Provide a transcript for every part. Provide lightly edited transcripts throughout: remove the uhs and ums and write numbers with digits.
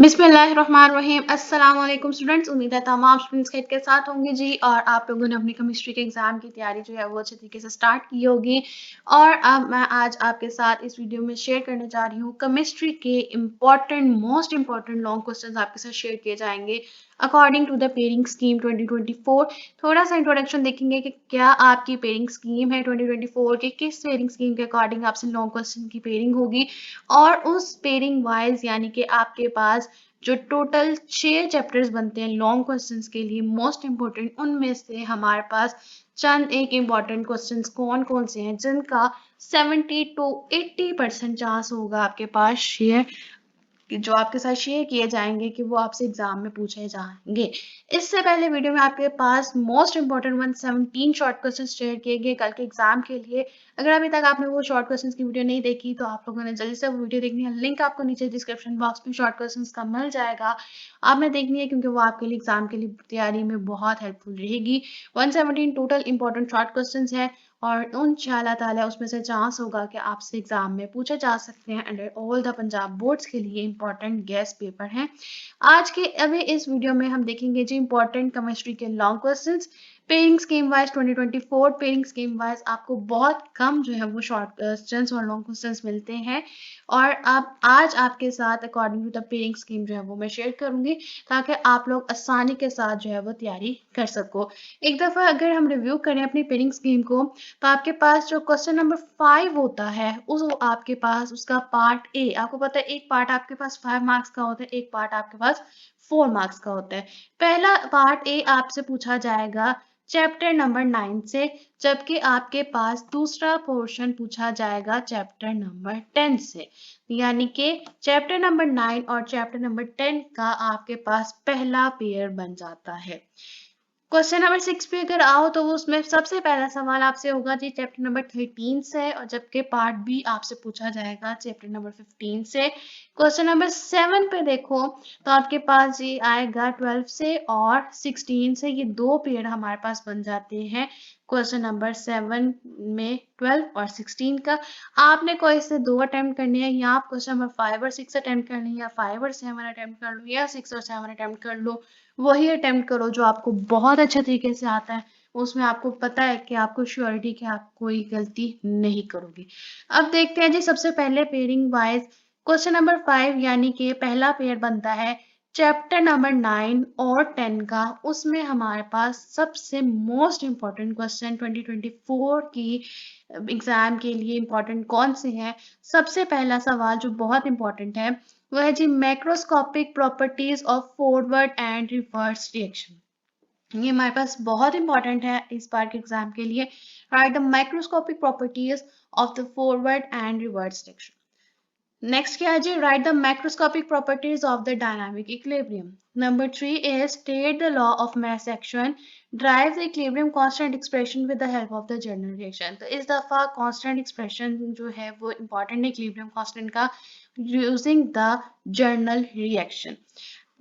बिस्मिल्लाहिर्रहमानिर्रहीम। अस्सलाम वालेकुम स्टूडेंट्स। उम्मीद है तमाम स्टूडेंट्स खैरियत के साथ होंगे जी और आप लोगों ने अपनी केमिस्ट्री के एग्जाम की तैयारी जो है वो अच्छे तरीके से स्टार्ट की होगी। और अब मैं आज आपके साथ इस वीडियो में शेयर करने जा रही हूँ केमिस्ट्री के मोस्ट इंपॉर्टेंट लॉन्ग क्वेश्चंस आपके साथ शेयर किए जाएंगे according to the pairing scheme 2024। थोड़ा सा इंट्रोडक्शन देखेंगे कि क्या आपकी पेयरिंग स्कीम है 2024 की, किस पेयरिंग स्कीम के अकॉर्डिंग आपसे लॉन्ग क्वेश्चन की पेयरिंग होगी और उस पेयरिंग वाइज यानी कि आपके पास जो टोटल 6 चैप्टर्स बनते हैं लॉन्ग क्वेश्चंस के लिए मोस्ट इंपोर्टेंट, उनमें से हमारे पास चंद एक इम्पॉर्टेंट क्वेश्चंस कौन कौन से हैं जिनका 70 to 80% चांस होगा आपके पास शेयर जो आपके साथ शेयर किए जाएंगे कि वो आपसे एग्जाम में पूछे जाएंगे। इससे पहले वीडियो में आपके पास most important 117 short question share किए गए कल के एग्जाम के लिए। अगर अभी तक आपने वो शॉर्ट क्वेश्चंस की वीडियो नहीं देखी तो आप लोगों ने जल्दी से वो वीडियो देखनी है। लिंक आपको नीचे डिस्क्रिप्शन बॉक्स में शॉर्ट क्वेश्चंस का मिल जाएगा, आपने देखनी है क्योंकि वो आपके लिए एग्जाम के लिए तैयारी में बहुत हेल्पफुल रहेगी। 117 टोटल इंपॉर्टेंट शॉर्ट क्वेश्चन है और इंशाल्लाह ताला उसमें से चांस होगा कि आपसे एग्जाम में पूछे जा सकते हैं under all the Punjab boards के लिए इंपॉर्टेंट गेस्ट पेपर हैं। आज के अभी इस वीडियो में हम देखेंगे जी इंपॉर्टेंट केमिस्ट्री के long questions pairing scheme wise 2024। Pairing scheme wise आपको बहुत कम जो है वो शॉर्ट क्वेश्चंस और लॉन्ग क्वेश्चंस मिलते हैं और अब आज आपके साथ according to the pairing scheme जो है वो मैं शेयर करूंगी ताकि आप लोग आसानी के साथ जो है वो तैयारी कर सको। एक दफा अगर हम रिव्यू करें अपनी पेयरिंग स्कीम को तो आपके पास जो क्वेश्चन नंबर 5 होता है उस आपके पास उसका पार्ट ए, आपको पता है एक पार्ट आपके पास 5 मार्क्स का होता है, एक पार्ट आपके पास 4 मार्क्स का होता है। पहला पार्ट ए आपसे पूछा जाएगा चैप्टर नंबर 9 से, जबकि आपके पास दूसरा पोर्शन पूछा जाएगा चैप्टर नंबर 10 से। यानी कि चैप्टर नंबर 9 और चैप्टर नंबर 10 का आपके पास पहला पेयर बन जाता है। क्वेश्चन नंबर 6 पे अगर आओ तो वो उसमें सबसे पहला सवाल आपसे होगा जी चैप्टर नंबर 13 से और जबकि पार्ट बी आपसे पूछा जाएगा चैप्टर नंबर 15 से। क्वेश्चन नंबर 7 पे देखो तो आपके पास जी आएगा 12 से और 16 से, ये दो पेयर हमारे पास बन जाते हैं क्वेश्चन नंबर 7 में 12 और 16 का। आपने कोई से दो अटेम्प्ट करने हैं या आप क्वेश्चन नंबर 5 और 6 अटेम्प्ट कर लें या 5 और 7 अटेम्प्ट कर लो या 6 और 7 अटेम्प्ट कर लो, वही अटेम्प्ट करो जो आपको बहुत अच्छे तरीके से आता है, उसमें आपको पता है कि आपको श्योरिटी कि आप कोई गलती नहीं करोगे। अब देखते हैं जी सबसे पहले पेयरिंग वाइज क्वेश्चन नंबर 5 यानी कि पहला पेयर बनता है चैप्टर नंबर 9 और 10 का। उसमें हमारे पास सबसे मोस्ट इंपॉर्टेंट क्वेश्चन 2024 की एग्जाम के लिए इंपॉर्टेंट कौन से हैं। सबसे पहला सवाल जो बहुत इंपॉर्टेंट है वह है जी macroscopic properties of forward and reverse reaction. ये हमारे पास बहुत इंपॉर्टेंट है इस बार के एग्जाम के लिए। Write the microscopic properties of the forward and reverse reaction. Next क्या है जी write the macroscopic properties of the dynamic equilibrium. Number 3 is state the law of mass action, drive the equilibrium constant expression with the help of the general reaction। तो इस दफा constant expression जो है वो important है equilibrium constant का using the general reaction।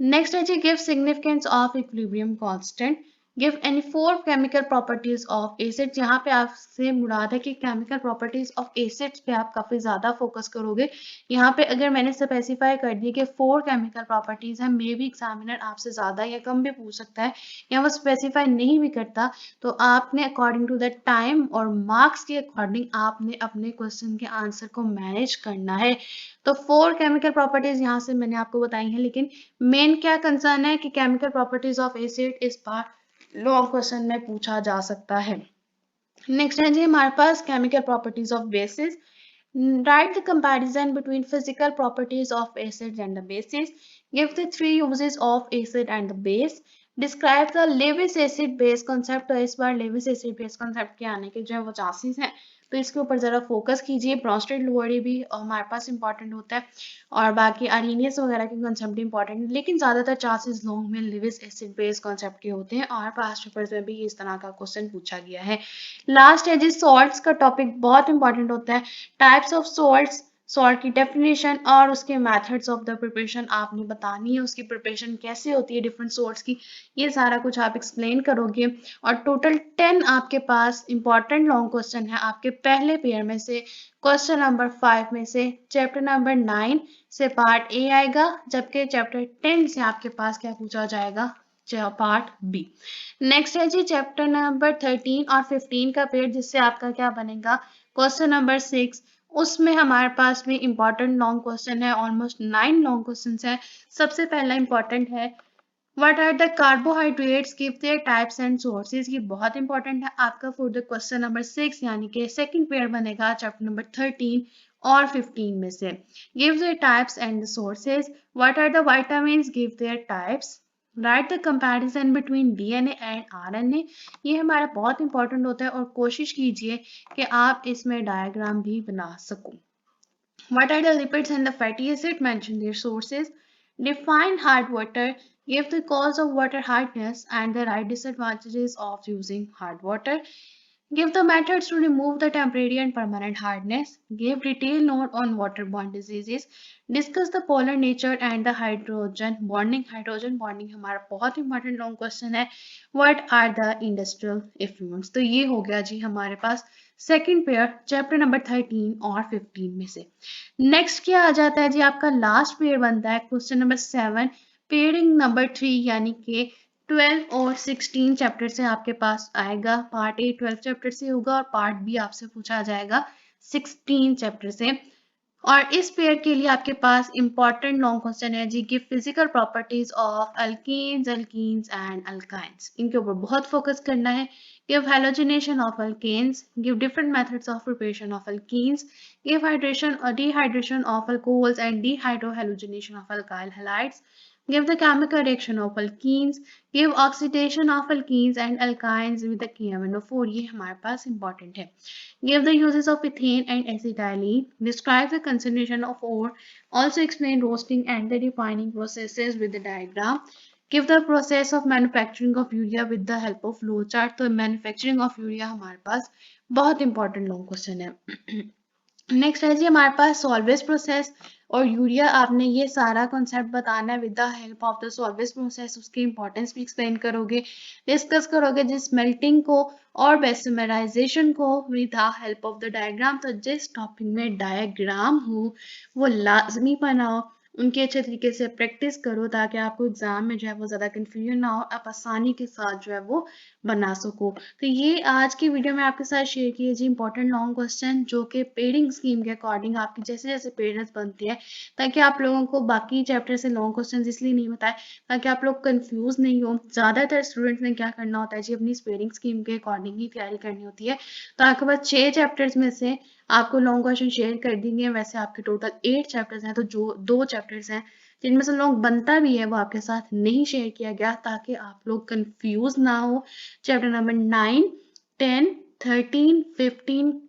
Next है जी give significance of equilibrium constant, give any four chemical properties of acid. यहाँ पे आपसे मुराद है कि केमिकल प्रॉपर्टीज ऑफ एसिड्स पे आप काफी ज्यादा फोकस करोगे। यहाँ पे अगर मैंने स्पेसिफाई कर दिया कि 4 केमिकल प्रॉपर्टीज है, मे बी एग्जामिनर आपसे ज्यादा या कम भी पूछ सकता है या वो स्पेसिफाई नहीं भी करता, तो आपने अकॉर्डिंग टू द टाइम और मार्क्स के अकॉर्डिंग आपने अपने क्वेश्चन के आंसर को मैनेज करना है। तो 4 केमिकल प्रॉपर्टीज यहाँ से मैंने आपको बताई हैं, लेकिन मेन क्या कंसर्न है कि केमिकल प्रॉपर्टीज ऑफ एसिड इस बार लॉन्ग क्वेश्चन में पूछा जा सकता है। नेक्स्ट है जी हमारे पास chemical properties of bases. Write the comparison between physical properties of acids and the bases. Give the 3 uses of acid and the base. Describe the Lewis acid base concept। तो इस बार Lewis acid base concept के आने के जो है वो chances हैं, तो इसके ऊपर जरा फोकस कीजिए। ब्रॉन्स्टेड लोअरी भी हमारे पास इंपॉर्टेंट होता है और बाकी आर्हीनियस वगैरह के कंसेप्ट इंपॉर्टेंट है, लेकिन ज्यादातर चांसेस लॉन्ग में लिविस एसिड बेस कॉन्सेप्ट के होते हैं और पास्ट पेपर्स में भी इस तरह का क्वेश्चन पूछा गया है। लास्ट है जी सॉल्ट्स का टॉपिक बहुत इंपॉर्टेंट होता है। टाइप्स ऑफ सॉल्ट्स, सॉर्ट की डेफिनेशन और उसके मेथड्स ऑफ द प्रिपरेशन आपने बतानी है, उसकी प्रिपरेशन कैसे होती है डिफरेंट सॉर्ट्स की, ये सारा कुछ आप एक्सप्लेन करोगे। और टोटल 10 आपके पास इंपॉर्टेंट लॉन्ग क्वेश्चन है आपके पहले पेयर में से, क्वेश्चन नंबर 5 में से चैप्टर नंबर 9 से पार्ट ए आएगा, जबकि चैप्टर 10 से आपके पास क्या पूछा जाएगा, पार्ट बी। नेक्स्ट है जी चैप्टर नंबर 13 और 15 का पेयर, जिससे आपका क्या बनेगा, क्वेश्चन नंबर 6। उसमें हमारे पास भी इंपॉर्टेंट लॉन्ग क्वेश्चन है, ऑलमोस्ट 9 लॉन्ग क्वेश्चन है। सबसे पहला इंपॉर्टेंट है, what are the carbohydrates, give their types and sources. ये बहुत इंपॉर्टेंट है आपका फॉर द क्वेश्चन नंबर 6, यानी कि सेकंड पेयर बनेगा चैप्टर नंबर 13 और 15 में से। Give their types and sources, what are the vitamins, give their types, write the comparison between DNA and RNA. ये हमारा बहुत इंपॉर्टेंट होता है और कोशिश कीजिए कि आप इसमें डायग्राम भी बना सको। What are the lipids and the fatty acid? Mention their sources. Define hard water. Give the cause of water hardness and the right disadvantages of using hard water. Give the methods to remove the temporary and permanent hardness. Give detailed note on waterborne diseases. Discuss the polar nature and the hydrogen bonding. Hydrogen bonding हमारा बहुत important long question है. What are the industrial effluents? तो ये हो गया जी हमारे पास second pair chapter number 13 और 15 में से। नेक्स्ट क्या आ जाता है जी, आपका लास्ट पेयर बनता है क्वेश्चन नंबर 7, पेयरिंग नंबर 3, यानी कि 12 और 16 चैप्टर से आपके पास आएगा। पार्ट ए 12 चैप्टर से होगा और पार्ट बी आपसे पूछा जाएगा 16 चैप्टर से। और इस पेयर के लिए आपके पास इंपॉर्टेंट लॉन्ग क्वेश्चन है जी, give physical properties of alkanes, alkenes and alkynes. इनके ऊपर बहुत फोकस करना है। Give halogenation of alkanes, give different methods of preparation of alkenes, give hydration or dehydration of alcohols and dehydrohallucination of alkyl halides, give the chemical reaction of alkenes, give oxidation of alkenes and alkynes with the KMNO4। ये हमारे पास important है। Give the uses of ethane and acetylene, describe the concentration of ore, also explain roasting and the refining processes with the diagram, give the process of manufacturing of urea with the help of flow chart। तो manufacturing of urea हमारे पास बहुत important long question है। Next है जी हमारे पास salvage process और urea. आपने ये सारा कॉन्सेप्ट बताना है with the help of the salvage process, उसकी इंपॉर्टेंस भी एक्सप्लेन करोगे, डिस्कस करोगे जिस मेल्टिंग को और बेसमराइजेशन को with the help of the diagram. तो जिस टॉपिक में डायग्राम हो वो लाजमी बनाओ, उनकी अच्छे तरीके से प्रैक्टिस करो ताकि आपको एग्जाम में जो है वो ज़्यादा कन्फ्यूजन ना हो, आप आसानी के साथ जो है वो बना सको। तो ये आज की वीडियो में आपके साथ शेयर किए जी इंपॉर्टेंट लॉन्ग क्वेश्चन, जो कि पेयरिंग स्कीम के अकॉर्डिंग आपकी जैसे जैसे पेयर्स बनती है, ताकि आप लोगों को बाकी चैप्टर से लॉन्ग क्वेश्चन इसलिए नहीं बताए ताकि आप लोग कंफ्यूज नहीं हो। ज़्यादातर स्टूडेंट्स ने क्या करना होता है जी, अपनी पेयरिंग स्कीम के अकॉर्डिंग ही तैयारी करनी होती है। तो आपके पास 6 चैप्टर्स में से आपको लॉन्ग क्वेश्चन शेयर कर देंगे। वैसे आपके टोटल 8 चैप्टर्स हैं, तो जो 2 चैप्टर्स हैं जिनमें से लॉन्ग बनता भी है वो आपके साथ नहीं शेयर किया गया ताकि आप लोग कंफ्यूज ना हो। चैप्टर नंबर 9, 10, 13, 15,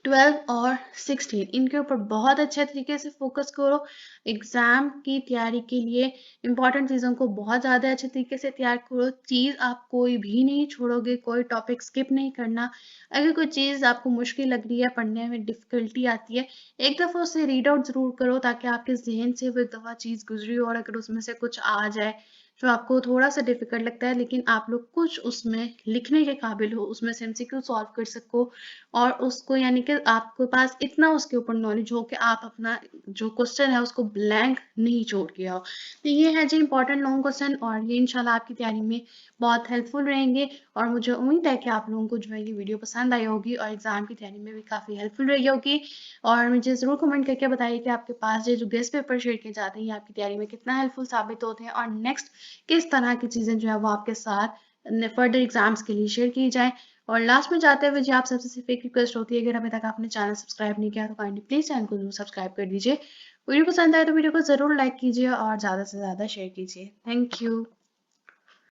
12 और 16 इनके ऊपर बहुत अच्छे तरीके से फोकस करो। एग्जाम की तैयारी के लिए इंपॉर्टेंट चीज़ों को बहुत ज़्यादा अच्छे तरीके से तैयार करो। चीज़ आप कोई भी नहीं छोड़ोगे, कोई टॉपिक स्किप नहीं करना। अगर कोई चीज़ आपको मुश्किल लग रही है, पढ़ने में डिफिकल्टी आती है, एक दफ़ा उसे रीड आउट ज़रूर करो ताकि आपके जहन से वो एक दफ़ा चीज़ गुजरी हो, और अगर उसमें से कुछ आ जाए जो आपको थोड़ा सा डिफिकल्ट लगता है लेकिन आप लोग कुछ उसमें लिखने के काबिल हो, उसमें से एमसीक्यू सॉल्व कर सको, और उसको यानी कि आपके पास इतना उसके ऊपर नॉलेज हो कि आप अपना जो क्वेश्चन है उसको ब्लैंक नहीं छोड़ के आओ। तो ये है जी इंपॉर्टेंट लॉन्ग क्वेश्चन, और ये इंशाल्लाह आपकी तैयारी में बहुत हेल्पफुल रहेंगे। और मुझे उम्मीद है कि आप लोगों को जो है ये वीडियो पसंद आई होगी और एग्जाम की तैयारी में भी काफ़ी हेल्पफुल रही होगी। और मुझे ज़रूर कमेंट करके बताइए कि आपके पास ये जो गेस्ट पेपर शेयर किए जाते हैं आपकी तैयारी में कितना हेल्पफुल साबित होते हैं, और नेक्स्ट किस तरह की चीज़ें जो है वो आपके साथ फर्दर एग्जाम्स के लिए शेयर की जाए। और लास्ट में जाते हुए जी आप सबसे सिर्फ एक रिक्वेस्ट होती है, अगर अभी तक आपने चैनल सब्सक्राइब नहीं किया तो काइंडली प्लीज़ चैनल को जरूर सब्सक्राइब कर दीजिए। वीडियो पसंद आए तो वीडियो को ज़रूर लाइक कीजिए और ज़्यादा से ज़्यादा शेयर कीजिए। Thank you.